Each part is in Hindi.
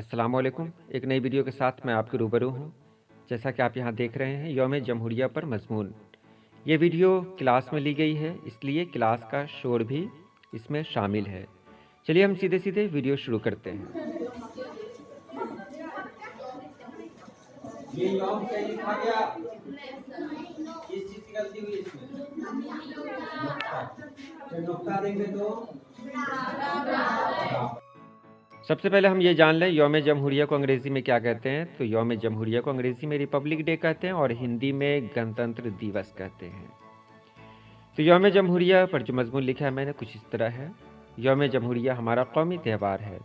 अस्सलामुअलैकुम। एक नई वीडियो के साथ मैं आपके रूबरू हूँ। जैसा कि आप यहाँ देख रहे हैं, यौम जमहूरिया पर मज़मून। ये वीडियो क्लास में ली गई है, इसलिए क्लास का शोर भी इसमें शामिल है। चलिए हम सीधे सीधे वीडियो शुरू करते हैं। ये यौम सही लिखा गया। किस चीज की गलती हुई इसमें? नुक्ता। जब नुक्ता देंगे तो सबसे पहले हम ये जान लें यौम जमहूरिया को अंग्रेज़ी में क्या कहते हैं। तो यौम जमहूरिया को अंग्रेज़ी में रिपब्लिक डे कहते हैं और हिंदी में गणतंत्र दिवस कहते हैं। तो यौम जमहूरिया पर जो मज़मून लिखा है मैंने कुछ इस तरह है। यौम जमहूरिया हमारा कौमी त्यौहार है।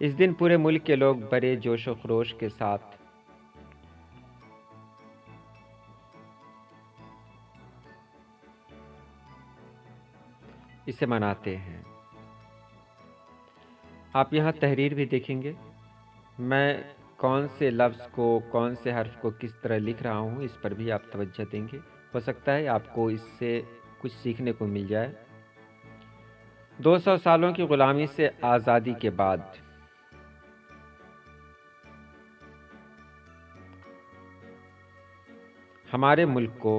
इस दिन पूरे मुल्क के लोग बड़े जोश व खरोश के साथ इसे मनाते हैं। आप यहाँ तहरीर भी देखेंगे। मैं कौन से लफ्ज़ को, कौन से हर्फ को किस तरह लिख रहा हूँ, इस पर भी आप तवज्जो देंगे। हो सकता है आपको इससे कुछ सीखने को मिल जाए। 200 सालों की ग़ुलामी से आज़ादी के बाद हमारे मुल्क को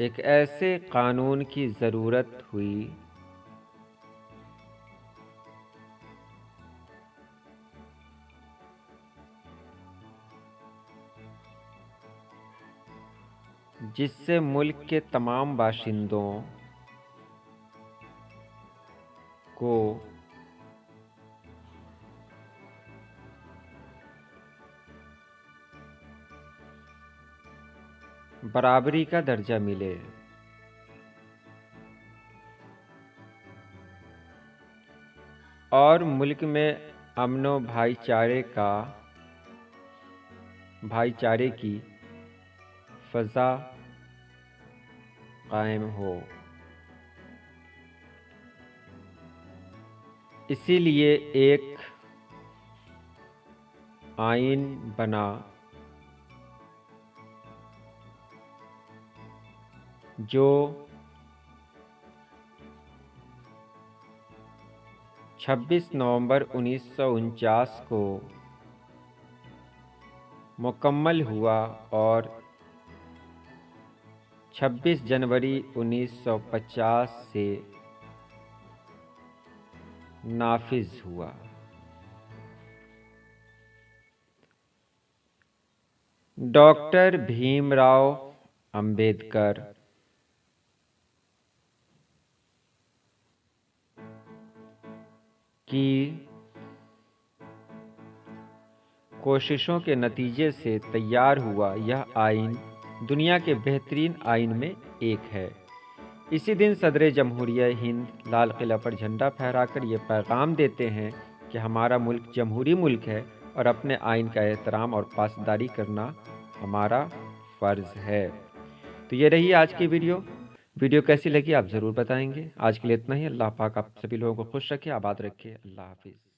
एक ऐसे कानून की ज़रूरत हुई जिससे मुल्क के तमाम बाशिंदों को बराबरी का दर्जा मिले। और मुल्क में अमन व भाईचारे की फ़ज़ा कायम हो। इसीलिए एक आइन बना जो 26 नवंबर 1949 को मुकम्मल हुआ और 26 जनवरी 1950 से नाफिज हुआ। डॉक्टर भीमराव अंबेडकर की कोशिशों के नतीजे से तैयार हुआ यह आइन दुनिया के बेहतरीन आइन में एक है। इसी दिन सदर जमहूरिया हिंद लाल किला पर झंडा फहराकर ये पैगाम देते हैं कि हमारा मुल्क जमहूरी मुल्क है और अपने आइन का एहतराम और पासदारी करना हमारा फ़र्ज़ है। तो ये रही आज की वीडियो कैसी लगी आप ज़रूर बताएंगे। आज के लिए इतना ही। अल्लाह पाक आप सभी लोगों को खुश रखे, आबाद रखे। अल्लाह हाफिज़।